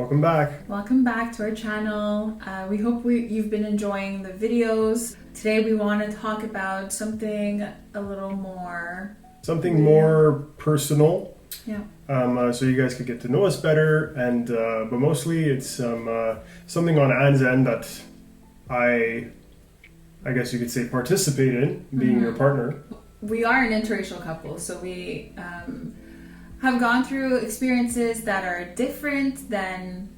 Welcome back. Welcome back to our channel. We hope you've been enjoying the videos. Today we want to talk about something a little more... more personal. Yeah. So you guys could get to know us better, and but mostly it's something on Anne's end that I guess you could say participate in, being your partner. We are an interracial couple, so we have gone through experiences that are different than,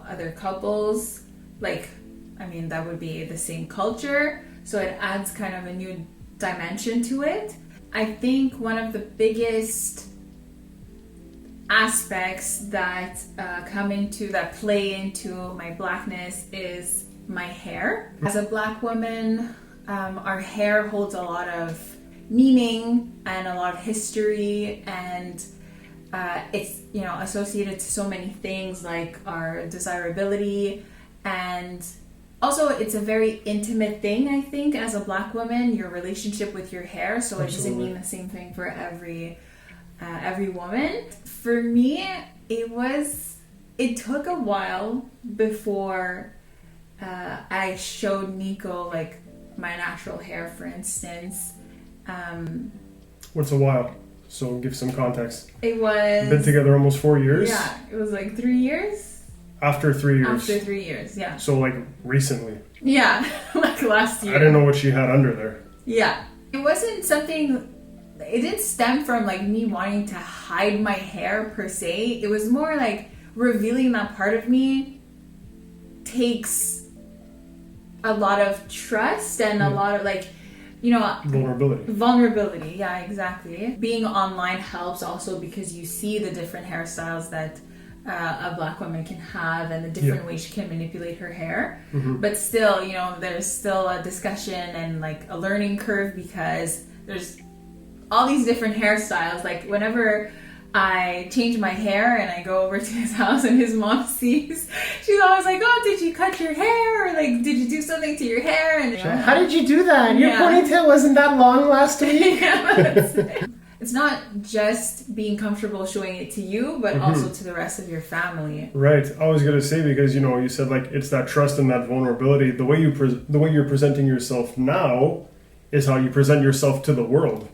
other couples. That would be the same culture, so it adds kind of a new dimension to it. I think one of the biggest aspects that play into my blackness is my hair. As a black woman, our hair holds a lot of meaning and a lot of history, and it's associated to so many things like our desirability, and also it's a very intimate thing. I think as a black woman, your relationship with your hair, so it doesn't mean the same thing for every woman. For me, it took a while before I showed Nico my natural hair, for instance. What's a while? So give some context. It was... Been together almost 4 years? Yeah, it was 3 years. After 3 years? After 3 years, yeah. So recently? Yeah, last year. I didn't know what she had under there. Yeah. It wasn't something... It didn't stem from me wanting to hide my hair per se. It was more revealing that part of me takes a lot of trust and a lot of vulnerability. Yeah, exactly. Being online helps also because you see the different hairstyles that a black woman can have and the different ways she can manipulate her hair. But still, there's still a discussion and a learning curve because there's all these different hairstyles. Whenever I change my hair and I go over to his house and his mom sees, she's always like, "Oh, did you cut your hair? Or did you do something to your hair?" And how did you do that? Your ponytail wasn't that long last week. It's not just being comfortable showing it to you, but also to the rest of your family. Right. I was gonna say, because you said it's that trust and that vulnerability. The way you're presenting yourself now is how you present yourself to the world.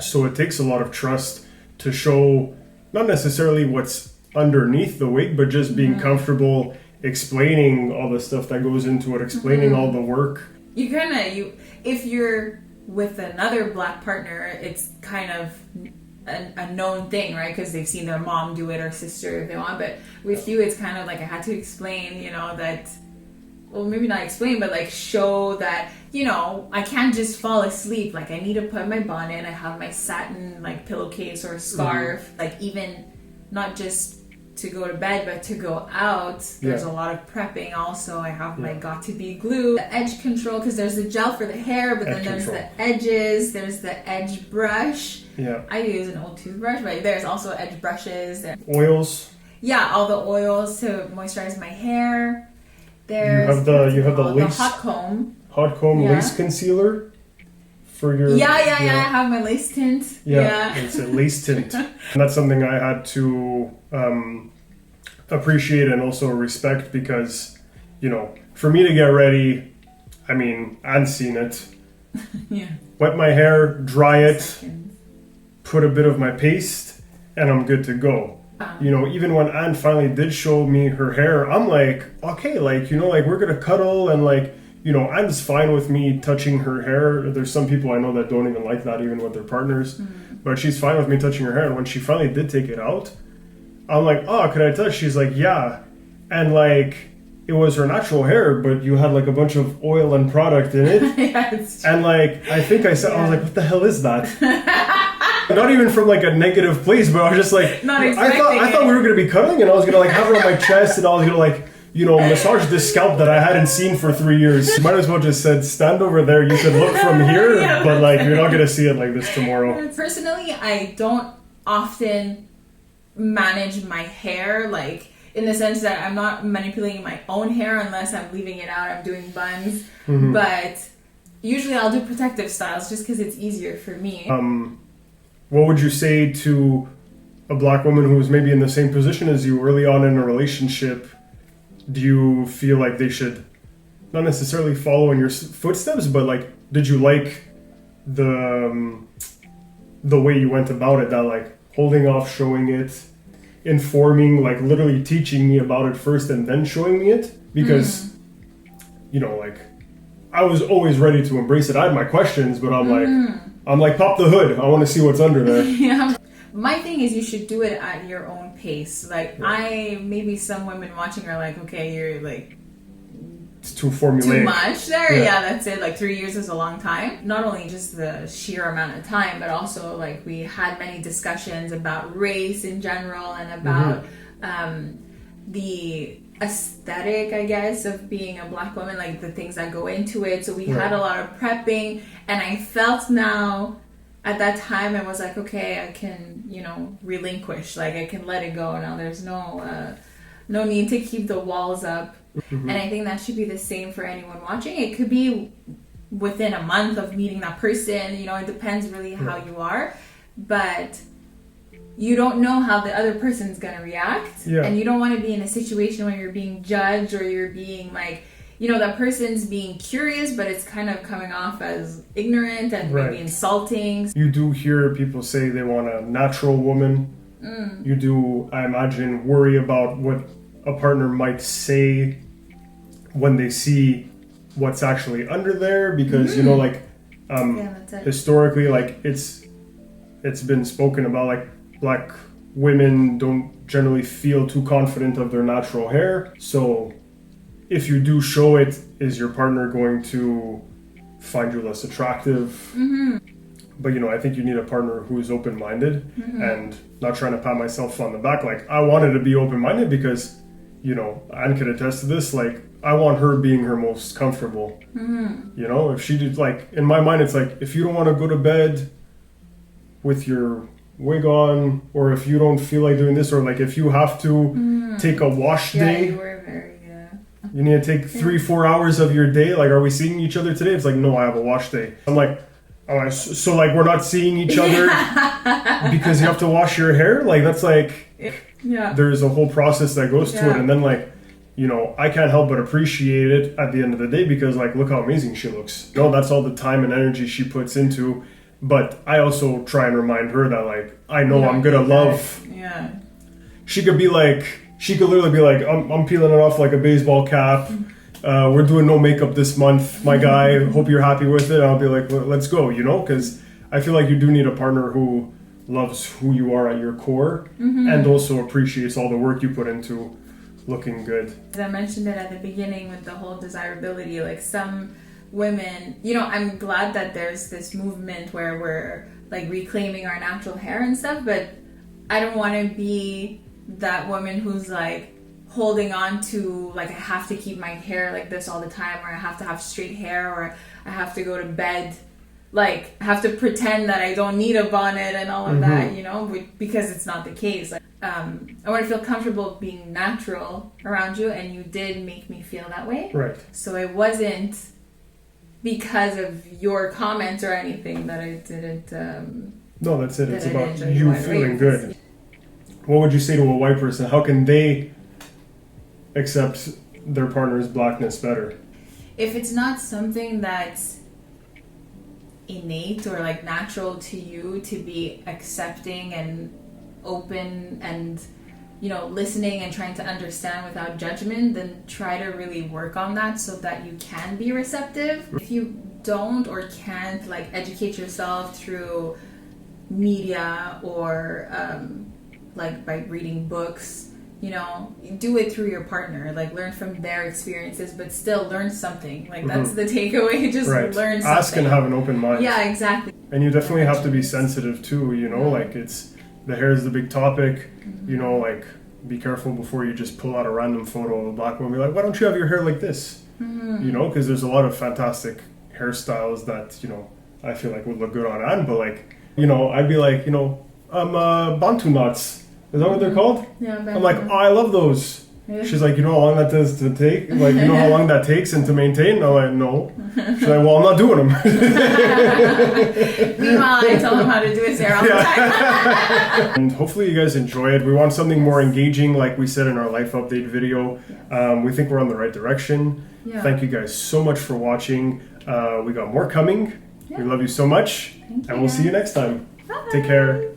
So it takes a lot of trust to show not necessarily what's underneath the wig, but just being comfortable explaining all the stuff that goes into it, explaining all the work. If you're with another black partner, it's kind of a known thing, right? Because they've seen their mom do it or sister if they want. But with you, it's kind of I had to explain, that, well, maybe not explain, but show that, I can't just fall asleep. I need to put my bonnet, I have my satin pillowcase or scarf, even not just to go to bed, but to go out. There's a lot of prepping also. I have my Got To Be glue, the edge control, because there's the gel for the hair, but then there's the edges, there's the edge brush. Yeah. I use an old toothbrush, but there's also edge brushes. Oils. Yeah, all the oils to moisturize my hair. You have the hot comb lace concealer for your... Yeah, I have my lace tint. Yeah. It's a lace tint. And that's something I had to appreciate and also respect because, for me to get ready, I've seen it. Wet my hair, dry it, put a bit of my paste, and I'm good to go. Even when Anne finally did show me her hair, I'm okay, we're gonna cuddle, and Anne's fine with me touching her hair. There's some people I know that don't even like that, even with their partners, but she's fine with me touching her hair. And when she finally did take it out, I'm "Oh, could I touch?" She's "Yeah," and it was her natural hair, but you had a bunch of oil and product in it. And I think I said, I was "What the hell is that?" Not even from a negative place, but I was just not I thought we were gonna be cuddling, and I was gonna have her on my chest, and I was gonna massage this scalp that I hadn't seen for 3 years. Might as well just said, stand over there. You can look from here, but you're not gonna see it like this tomorrow. Personally, I don't often manage my hair in the sense that I'm not manipulating my own hair unless I'm leaving it out. I'm doing buns, but usually I'll do protective styles just because it's easier for me. What would you say to a black woman who was maybe in the same position as you early on in a relationship, do you feel like they should not necessarily follow in your footsteps, but like, did you like the way you went about it, that like holding off showing it, informing, like literally teaching me about it first and then showing me it? Because you know, like, I was always ready to embrace it. I had my questions, but I'm like, pop the hood, I want to see what's under there. Yeah. My thing is, you should do it at your own pace. Like, maybe some women watching are like, okay, you're like, it's too formulaic. Too much there. Yeah, that's it. Like 3 years is a long time. Not only just the sheer amount of time, but also like we had many discussions about race in general and about the aesthetic, I guess, of being a black woman, like the things that go into it. So we had a lot of prepping, and I felt now at that time I was like, okay, I can, you know, relinquish, like I can let it go now. There's no need to keep the walls up. And I think that should be the same for anyone watching. It could be within a month of meeting that person, you know, it depends really how you are, but you don't know how the other person's gonna react, and you don't want to be in a situation where you're being judged or you're being like, you know, that person's being curious, but it's kind of coming off as ignorant and maybe insulting. You do hear people say they want a natural woman. You do, I imagine, worry about what a partner might say when they see what's actually under there, because you know, like historically, like it's been spoken about, like black women don't generally feel too confident of their natural hair. So if you do show it, is your partner going to find you less attractive? But you know, I think you need a partner who is open-minded, and not trying to pat myself on the back. Like, I wanted to be open-minded because, you know, Anne could attest to this, like, I want her being her most comfortable. You know, if she did, like, in my mind, it's like, if you don't want to go to bed with your wig on, or if you don't feel like doing this, or like if you have to take a wash day, you were very, you need to take 3-4 hours of your day. Like, are we seeing each other today? It's like, no, I have a wash day. I'm like, oh, so like we're not seeing each other because you have to wash your hair? Like, that's like, there's a whole process that goes to it. And then, like, you know, I can't help but appreciate it at the end of the day, because like, look how amazing she looks. You know, that's all the time and energy she puts into. But I also try and remind her that, like, I know I'm gonna love. She could literally be like, I'm peeling it off like a baseball cap. We're doing no makeup this month, my guy. Hope you're happy with it. I'll be like, well, let's go, you know? Because I feel like you do need a partner who loves who you are at your core, and also appreciates all the work you put into looking good. As I mentioned it at the beginning with the whole desirability, like some women, you know, I'm glad that there's this movement where we're like reclaiming our natural hair and stuff, but I don't want to be that woman who's like holding on to, like, I have to keep my hair like this all the time, or I have to have straight hair, or I have to go to bed, like I have to pretend that I don't need a bonnet and all of that, you know, because it's not the case. Like, I want to feel comfortable being natural around you, and you did make me feel that way. Right. So it wasn't because of your comments or anything that I didn't. No, that's it. It's about you feeling good. What would you say to a white person? How can they accept their partner's blackness better? If it's not something that's innate or like natural to you, to be accepting and open and, you know, listening and trying to understand without judgment, then try to really work on that so that you can be receptive. If you don't or can't, like, educate yourself through media or like by reading books, you know, do it through your partner, like learn from their experiences, but still learn something. Like, that's the takeaway. Just learn something. Ask and have an open mind. Yeah, exactly. And you definitely have to be sensitive too, you know, like, it's, the hair is the big topic, you know, like, be careful before you just pull out a random photo of a black woman. Be like, why don't you have your hair like this? You know, because there's a lot of fantastic hairstyles that, you know, I feel like would look good on Anne, but like, you know, I'd be like, you know, Bantu knots. Is that what they're called? Yeah, I'm like, oh, I love those. She's like, you know how long that does to take? Like, you know how long that takes and to maintain? I'm like, no. She's like, well, I'm not doing them. Meanwhile, I tell them how to do his hair all the time. And hopefully you guys enjoy it. We want something more engaging, like we said in our life update video. We think we're on the right direction. Yeah. Thank you guys so much for watching. We got more coming. We love you so much. Thank and we'll see you next time. Bye. Take care.